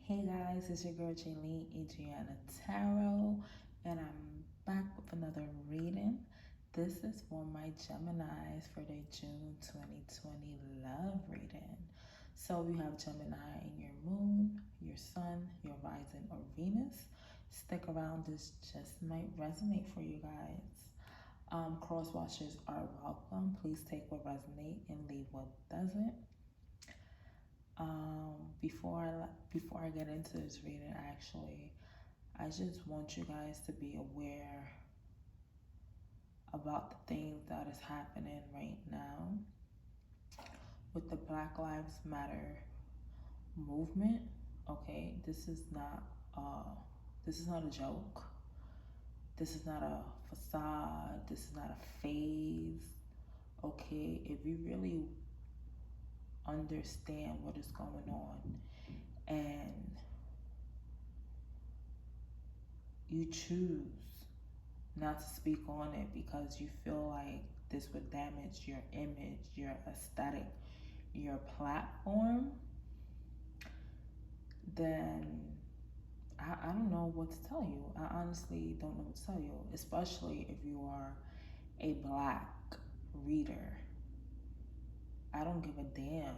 Hey guys, it's your girl Jaylene Adriana Tarot, and I'm back with another reading. This is for my Geminis for their June 2020 love reading. So you have Gemini in your moon, your sun, your rising, or Venus. Stick around, this just might resonate for you guys. Cross watchers are welcome. Please take what resonates and leave what doesn't. Before I get into this reading, I just want you guys to be aware about the things that is happening right now with the Black Lives Matter movement. Okay, this is not a joke. This is not a facade. This is not a phase. Okay, if you really understand what is going on and you choose not to speak on it because you feel like this would damage your image, your aesthetic, your platform, then I don't know what to tell you. I honestly don't know what to tell you, especially if you are a Black reader. I don't give a damn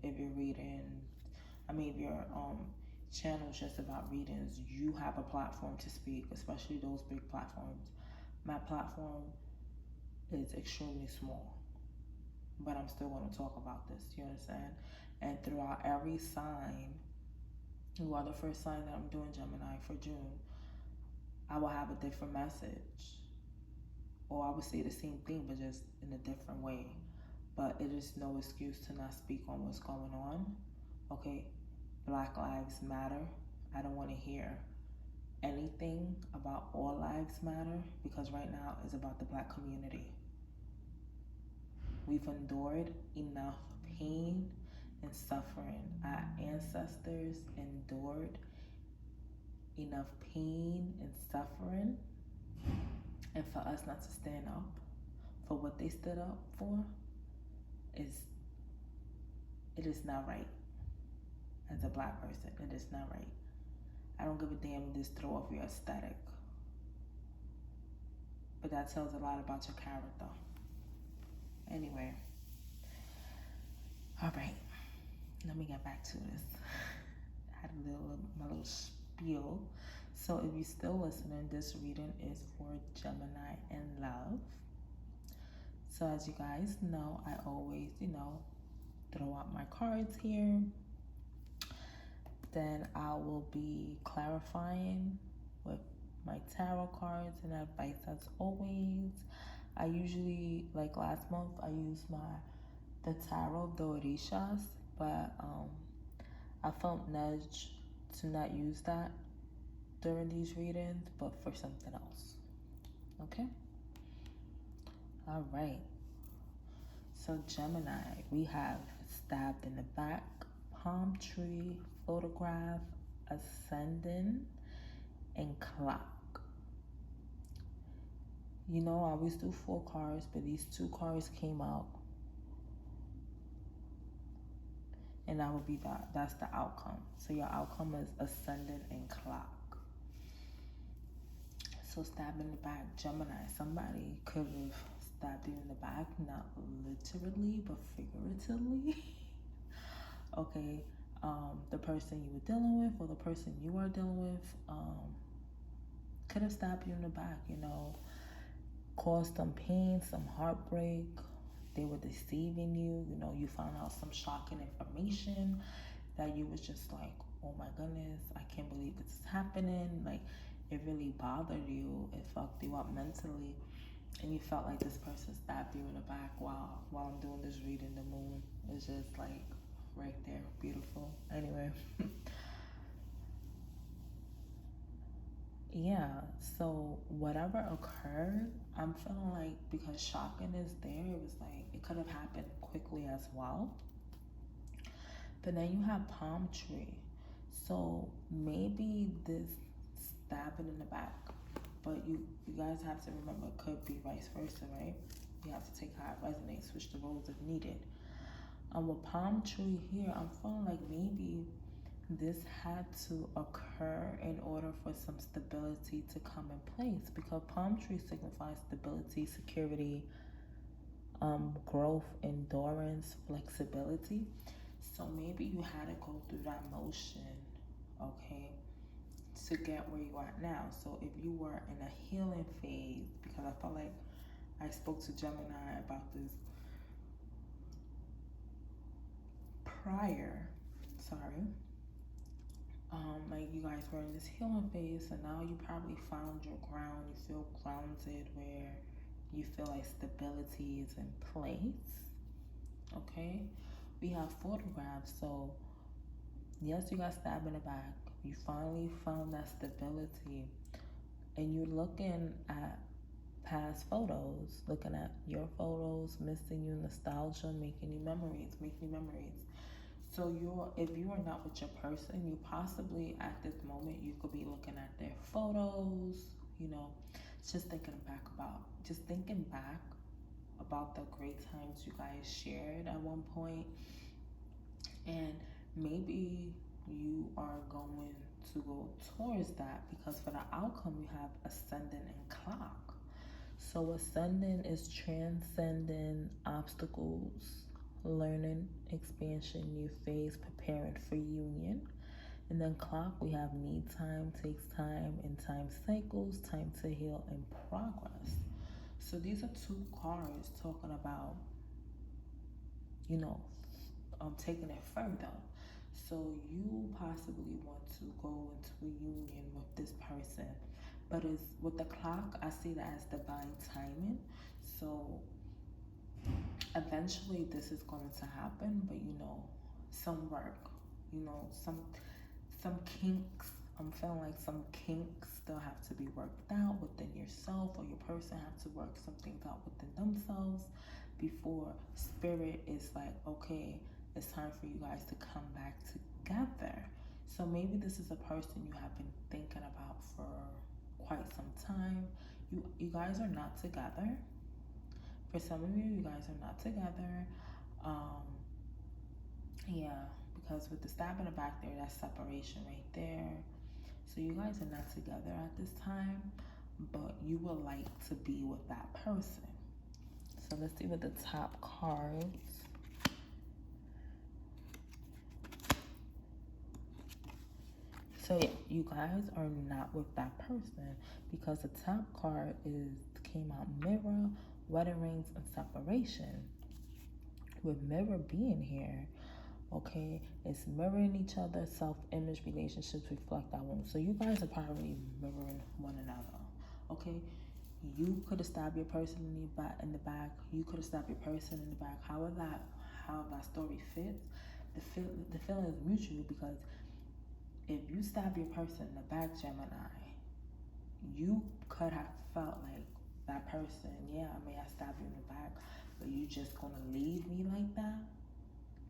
if you're reading, if your channel is just about readings. You have a platform to speak, especially those big platforms. My platform is extremely small, but I'm still going to talk about this, you understand? And throughout every sign, you are the first sign that I'm doing Gemini for June, I will have a different message, or I would say the same thing but just in a different way. But it is no excuse to not speak on what's going on. Okay, Black Lives Matter. I don't want to hear anything about All Lives Matter because right now it's about the Black community. We've endured enough pain and suffering. Our ancestors endured enough pain and suffering, and for us not to stand up for what they stood up for, it is not right. As a Black person, it is not right. I don't give a damn if this throw off your aesthetic, but that tells a lot about your character. Anyway, all right, let me get back to this. I had my little spiel. So if you're still listening, this reading is for Gemini in love. So as you guys know, I always, throw out my cards here. Then I will be clarifying with my tarot cards and advice as always. I usually, like last month, I used the tarot of the Orishas, but I felt nudged to not use that during these readings, but for something else. Okay? All right. So Gemini, we have stabbed in the back, palm tree, photograph, ascending, and clock. I always do 4 cards, but these 2 cards came out, and that would be that's the outcome. So your outcome is ascending and clock. So stab in the back, Gemini, somebody could have stabbed you in the back, not literally, but figuratively. Okay, the person you were dealing with or the person you are dealing with could have stabbed you in the back, caused some pain, some heartbreak. They were deceiving you. You found out some shocking information that you was just like, oh my goodness, I can't believe this is happening. Like, it really bothered you. It fucked you up mentally. And you felt like this person stabbed you in the back while I'm doing this reading. The moon is just like right there. Beautiful. Anyway. Yeah, so whatever occurred, I'm feeling like because shocking is there, it was like it could have happened quickly as well. But then you have palm tree. So maybe this stabbing in the back, but you guys have to remember it could be vice versa, right? You have to take how it resonates, switch the roles if needed. With palm tree here, I'm feeling like maybe this had to occur in order for some stability to come in place, because palm tree signifies stability, security, growth, endurance, flexibility. So maybe you had to go through that motion, okay, to get where you are now. So if you were in a healing phase, because I felt like I spoke to Gemini about this prior, sorry, like you guys were in this healing phase, and now you probably found your ground. You feel grounded, where you feel like stability is in place. Okay, we have photographs. So yes, you got stabbed in the back. You finally found that stability, and you're looking at past photos, looking at your photos, missing you, nostalgia, making you memories, So if you are not with your person, you possibly at this moment you could be looking at their photos, you know, just thinking back about the great times you guys shared at one point. And maybe you are going to go towards that, because for the outcome you have ascendant and clock. So ascendant is transcending obstacles, learning, expansion, new phase, preparing for union. And then clock, we have need time, takes time, and time cycles, time to heal, and progress. So these are two cards talking about, you know, taking it further. So you possibly want to go into a union with this person, but it's with the clock, I see that as divine timing. So eventually this is going to happen, but you know, some work, you know, some kinks. I'm feeling like some kinks still have to be worked out within yourself, or your person have to work some things out within themselves before spirit is like, okay, it's time for you guys to come back together. So maybe this is a person you have been thinking about for quite some time. You guys are not together. For some of you guys are not together. Yeah, because with the stab in the back there, that's separation right there. So you guys are not together at this time, but you would like to be with that person. So let's see what the top cards. So yeah, you guys are not with that person, because the top card came out mirror, wedding rings, and separation. With mirror being here, okay, it's mirroring each other, self-image, relationships reflect that wound. So you guys are probably mirroring one another, okay? You could have stabbed your person in the back. You could have stabbed your person in the back. How that story fits, the feeling is mutual, because if you stab your person in the back, Gemini, you could have felt like that person, yeah, I may have stabbed you in the back, but you just gonna leave me like that?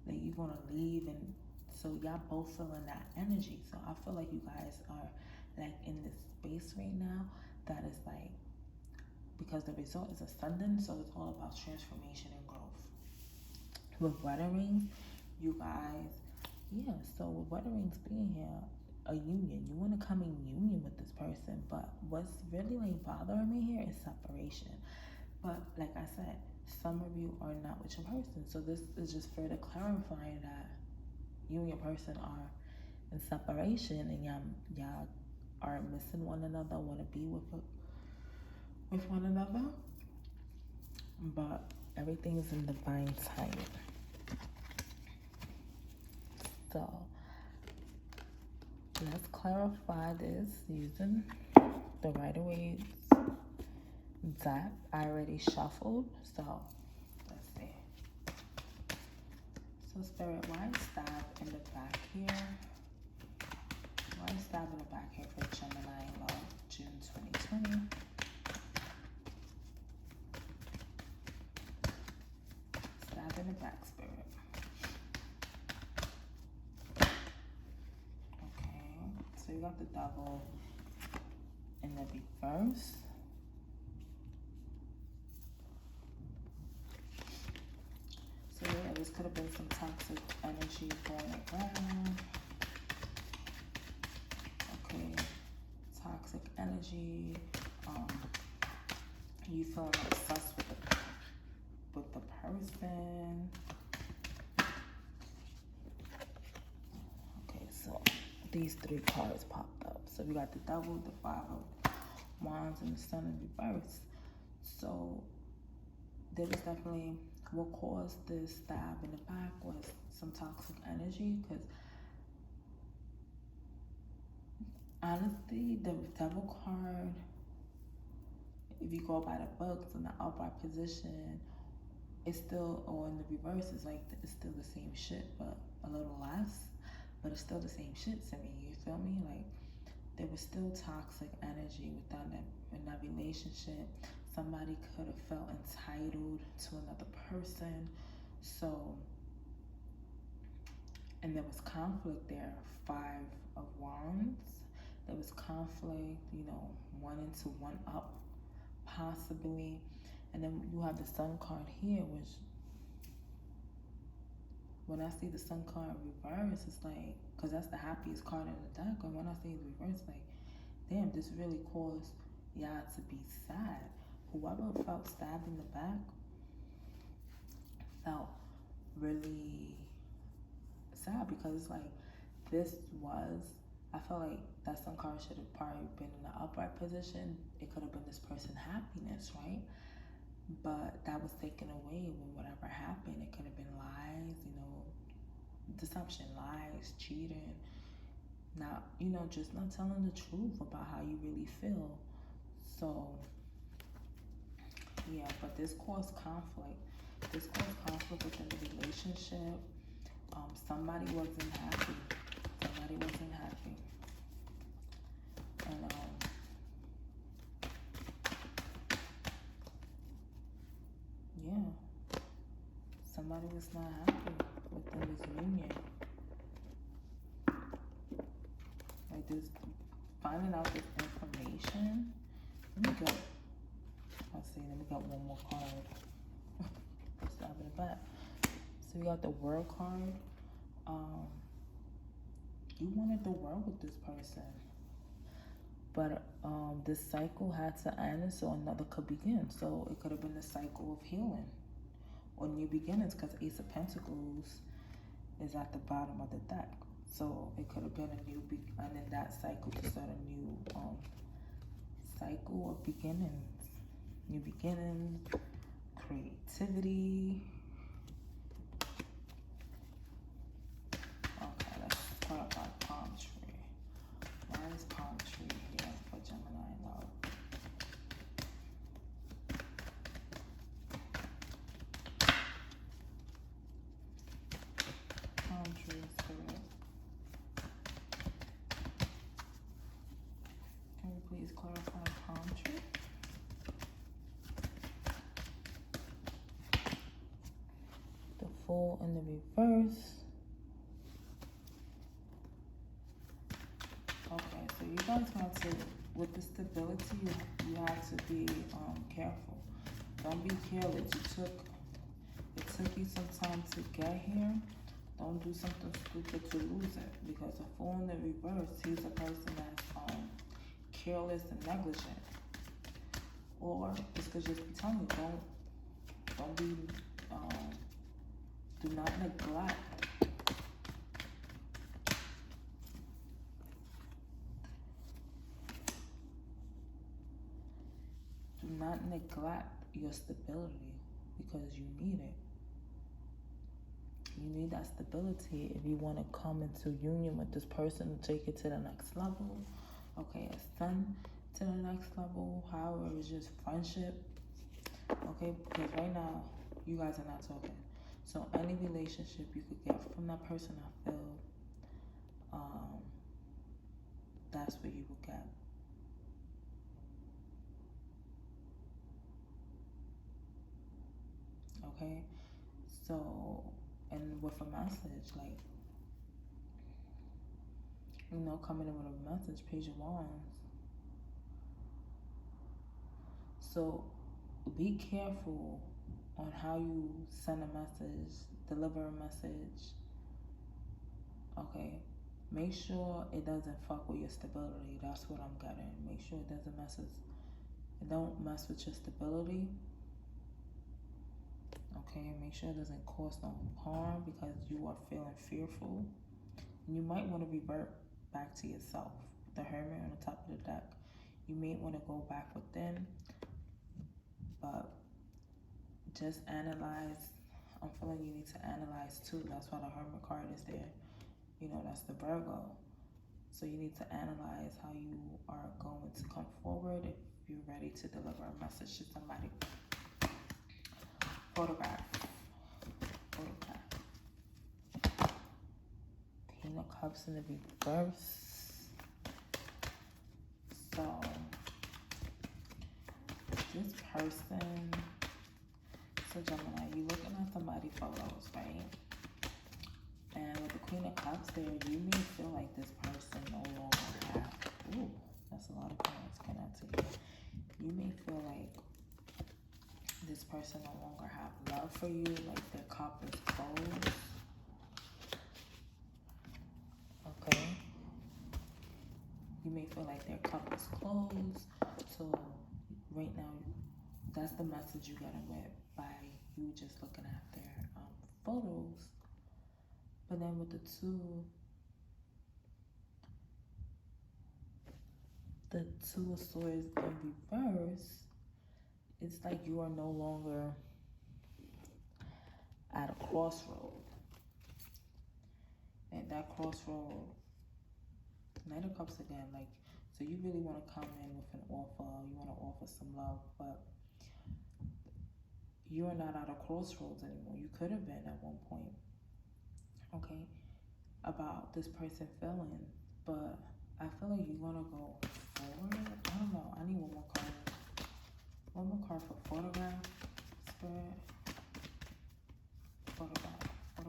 Like you're gonna leave? And so y'all both feeling that energy. So I feel like you guys are like in this space right now that is like, because the result is ascendant, so it's all about transformation and growth. With wedding rings, you guys, yeah, so with wedding rings being here, a union, you want to come in union with this person, but what's really like bothering me here is separation. But like I said, some of you are not with your person, so this is just further clarifying that you and your person are in separation, and y'all are missing one another, want to be with one another, but everything is in divine timing. So let's clarify this using the Rider-Waite deck. I already shuffled, so let's see. So Spirit, why stab in the back here? Why stab in the back here for Gemini love, June 2020? Stab in the back, Spirit. Okay, so you got the Devil in the reverse. So yeah, this could have been some toxic energy going around. energy. You feeling obsessed with the person. Okay, so these 3 cards popped up. So we got the Devil, the 5 of Wands, and the Sun in reverse. So there was definitely, what caused this stab in the back was some toxic energy, because honestly, the Devil card, if you go by the books in the upright position, it's still, or in the reverse, it's like, it's still the same shit, but a little less, but it's still the same shit to me, you feel me? Like, there was still toxic energy within that relationship. Somebody could have felt entitled to another person. So, and there was conflict there. 5 of Wands. There was conflict, you know, wanting to one up, possibly. And then you have the Sun card here, which, when I see the Sun card reverse, it's like, because that's the happiest card in the deck, and when I see it reverse, like, damn, this really caused y'all to be sad. Whoever felt stabbed in the back felt really sad, because it's like, I felt like that Sun card should have probably been in the upright position. It could have been this person's happiness, right? But that was taken away with whatever happened. It could have been lies, you know, deception, lies, cheating, not, you know, just not telling the truth about how you really feel. So, yeah, but this caused conflict. This caused conflict within the relationship. Somebody wasn't happy. Somebody wasn't happy. And, yeah, somebody was not happy within this union. Like, this, finding out this information. Let me got one more card. Stop in the back. So we got the World card. You wanted the world with this person, but this cycle had to end, so another could begin. So it could have been the cycle of healing or new beginnings, because Ace of Pentacles is at the bottom of the deck. So it could have been a new and in that cycle to start a new cycle of beginnings. New beginnings, creativity. Okay, let's clarify palm tree. Why is palm tree here for Gemini love? Palm tree spirit. Can you please clarify palm tree? The Fool in the reverse. Okay, so you guys have to, with the stability, you have to be careful. Don't be careless. It took you some time to get here. Don't do something stupid to lose it, because the Fool in the reverse, he's a person that's careless and negligent. Or this could just be telling you, don't be, do not neglect. Do not neglect your stability, because you need it. You need that stability if you want to come into union with this person to take it to the next level. Okay, ascend to the next level. However, it's just friendship. Okay, because right now, you guys are not talking. So any relationship you could get from that person, I feel, that's what you will get. Okay, so, and with a message, like, you know, coming in with a message, Page of Wands. So be careful on how you send a message, deliver a message. Okay, make sure it doesn't fuck with your stability. That's what I'm getting. Make sure it doesn't don't mess with your stability. Okay, make sure it doesn't cause no harm because you are feeling fearful. And you might want to revert back to yourself. The Hermit on the top of the deck. You may want to go back within, but just analyze. I'm feeling you need to analyze too. That's why the Hermit card is there. You know, that's the Virgo. So you need to analyze how you are going to come forward if you're ready to deliver a message to somebody. Photograph. Queen of Cups in the reverse. So this person, so Gemini, you looking at somebody's photos, right? And with the Queen of Cups there, you may feel like this person no longer have, ooh, that's a lot of cards connected here. You may feel like this person no longer have love for you, like their cup is closed. Okay? You may feel like their cup is closed. So right now, that's the message you get with by you just looking at their photos. But then with the Two of Swords in reverse, it's like you are no longer at a crossroad. And that crossroad, Knight of Cups again, like, so you really want to come in with an offer, you want to offer some love, but you are not at a crossroads anymore. You could have been at one point, okay, about this person feeling, but I feel like you want to go forward. I don't know. I need one more card. One more card for photograph, Spirit. Photograph for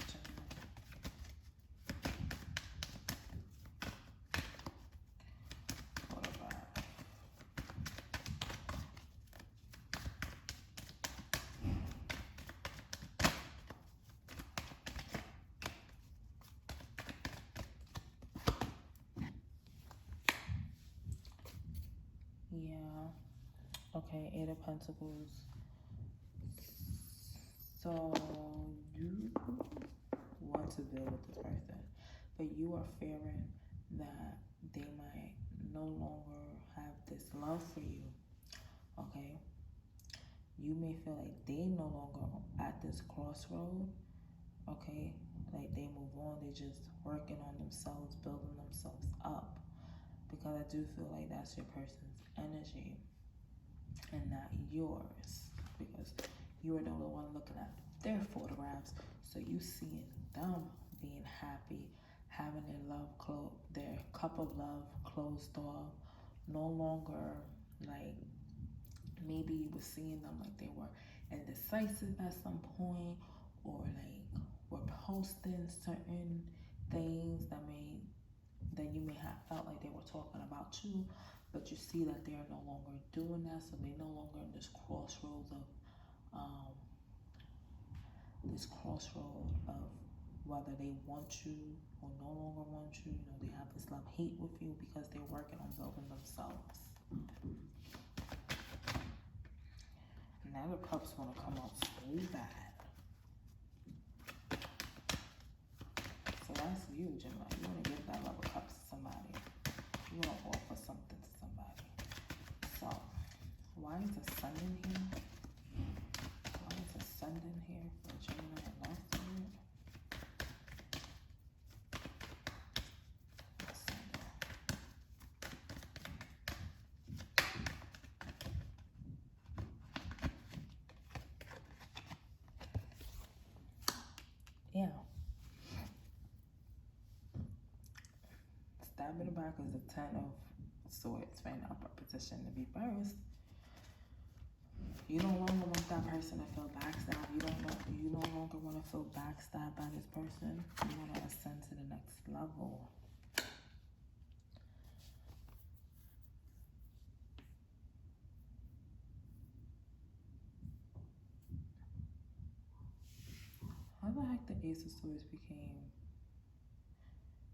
Gemini. Photograph. Yeah. Okay, Eight of Pentacles. So you want to deal with this person, but you are fearing that they might no longer have this love for you. Okay? You may feel like they no longer at this crossroad. Okay? Like they move on, they just working on themselves, building themselves up. Because I do feel like that's your person's energy and not yours. Because you are the only one looking at their photographs, so you seeing them being happy, having their cup of love closed off, no longer like maybe you were seeing them like they were indecisive at some point, or like were posting certain things that you may have felt like they were talking about you, but you see that they are no longer doing that, so they're no longer in this crossroads of whether they want you or no longer want you. You know, they have this love-hate with you because they're working on building themselves. Now the Cups want to come out so bad. So that's you, Gemini. You want to give that love of Cups to somebody. You want to offer something to somebody. So, why is the Sun in here? Why is the Sun in here for Gemini and love spirit? Yeah. Stab in the back is the Ten of Swords, right? Upper position to be first. You no longer want that person to feel backstabbed. You no longer want to feel backstabbed by this person. You want to ascend to the next level. How the heck the Ace of Swords became?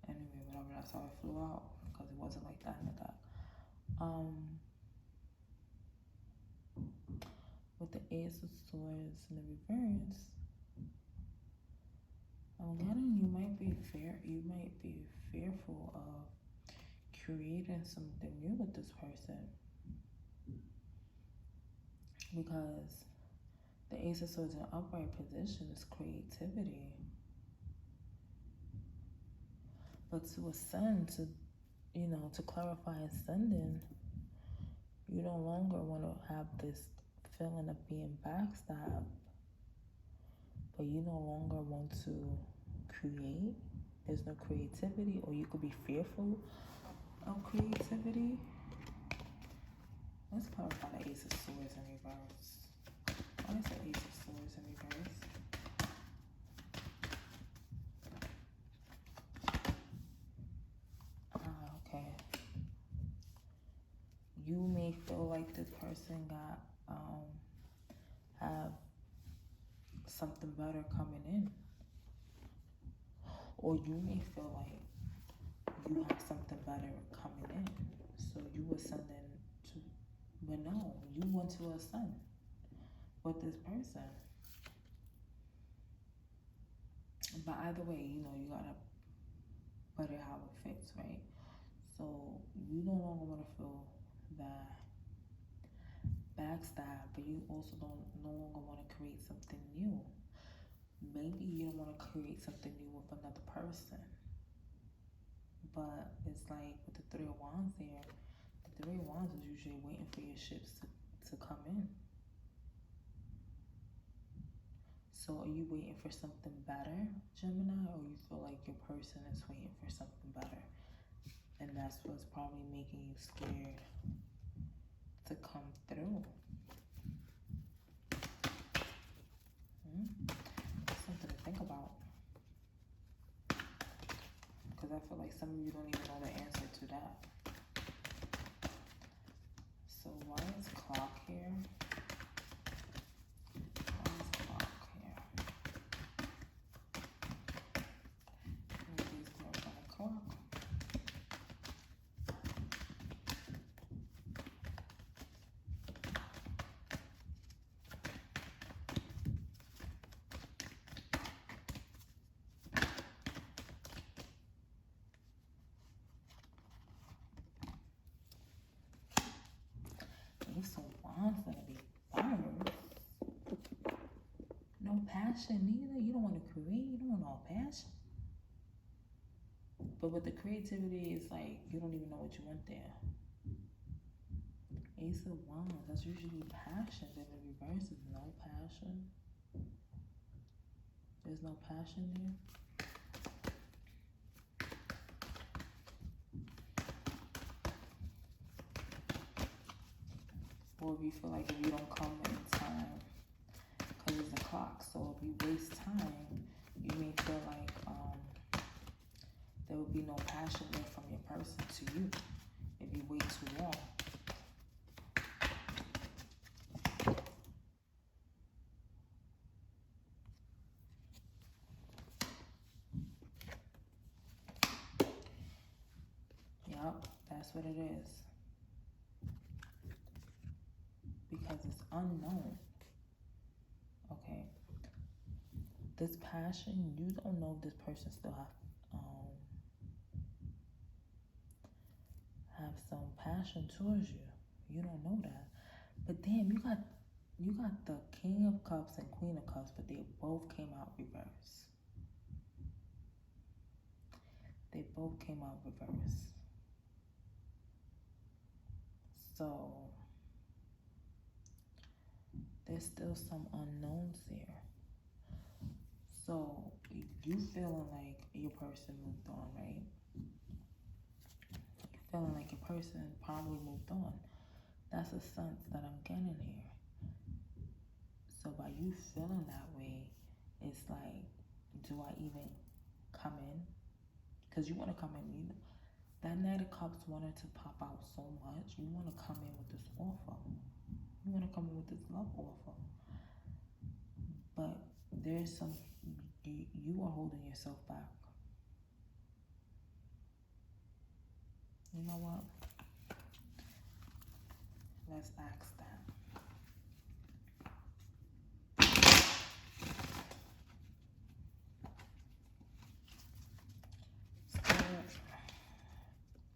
Anyway, that's how it flew out, because it wasn't like that in the deck. With the Ace of Swords in the reverse, I'm getting you might be fearful of creating something new with this person, because the Ace of Swords in an upright position is creativity. But to ascend, to clarify ascending, you no longer want to have this feeling of being backstabbed, but you no longer want to create. There's no creativity, or you could be fearful of creativity. Let's clarify the Ace of Swords in reverse. Why is the Ace of Swords in reverse? Okay. You may feel like this person have something better coming in, or you may feel like you have something better coming in, so you ascending to, but no, you want to ascend with this person. But either way, you gotta put it how it fits, right? So you no longer want to feel that backstab, but you also no longer want to create something new. Maybe you don't want to create something new with another person, but it's like with the Three of Wands here, the Three of Wands is usually waiting for your ships to come in. So are you waiting for something better, Gemini, or you feel like your person is waiting for something better, and that's what's probably making you scared to come through? Something to think about, because I feel like some of you don't even know the answer to that. So why is clock here? Why is clock here? Please clarify the clock. Ace of Wands gonna be first. No passion neither. You don't want to create. You don't want all passion. But with the creativity, it's like you don't even know what you want there. Ace of Wands, that's usually passion. Then the reverse is no passion. There's no passion there. Or if you feel like if you don't come in time, because it's a clock, so if you waste time, you may feel like there will be no passion there from your person to you if you wait too long. Yep, that's what it is. Because it's unknown. Okay. This passion, you don't know if this person still have some passion towards you. You don't know that. But damn, you got the King of Cups and Queen of Cups, but they both came out reverse. They both came out reverse. So there's still some unknowns here. So you feeling like your person moved on, right? You feeling like your person probably moved on. That's a sense that I'm getting here. So by you feeling that way, it's like, do I even come in? Because you want to come in. That Knight of Cups wanted to pop out so much. You want to come in with this offer. You want to come in with this love offer. But there's some, you are holding yourself back. you know what? Let's ask that.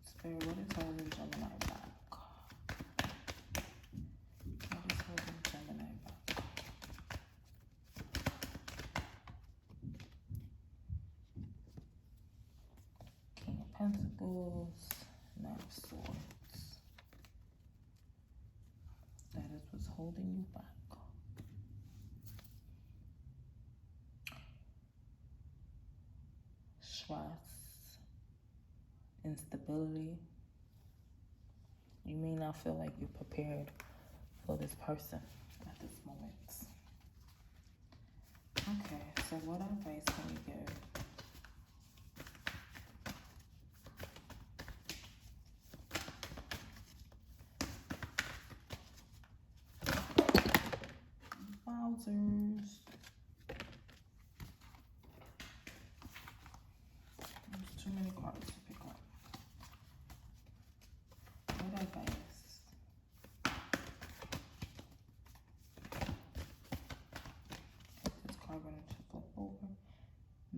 Spirit, what is holding Gemini back? What is holding Gemini back? King of Pentacles, Knight of Swords. That is what's holding you back. Stress, instability. You may not feel like you're prepared for this person at this moment. Okay, so what advice can you give? Wowzers. There's too many cards to pick up. What advice? This card going to flip over.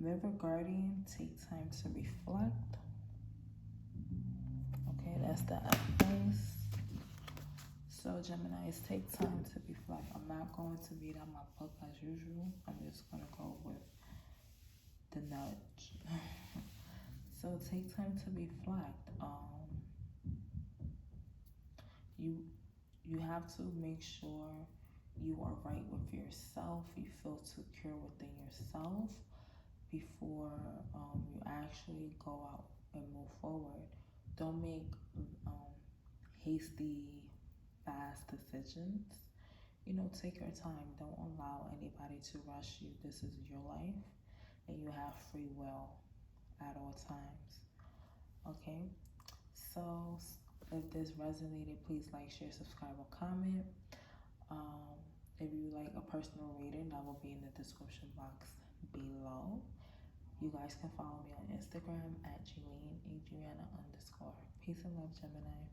River Guardian, take time to reflect. Okay, that's the advice. So Geminis, take time to reflect. I'm not going to read out my book as usual. I'm just going to go with the nudge. So take time to reflect. You have to make sure you are right with yourself. You feel secure within yourself before you actually go out and move forward. Don't make hasty, fast decisions. You know, take your time. Don't allow anybody to rush you. This is your life, and you have free will at all times. Okay? So, if this resonated, please like, share, subscribe, or comment. If you like a personal reading, that will be in the description box below. You guys can follow me on Instagram at Adriana_. Peace and love, Gemini.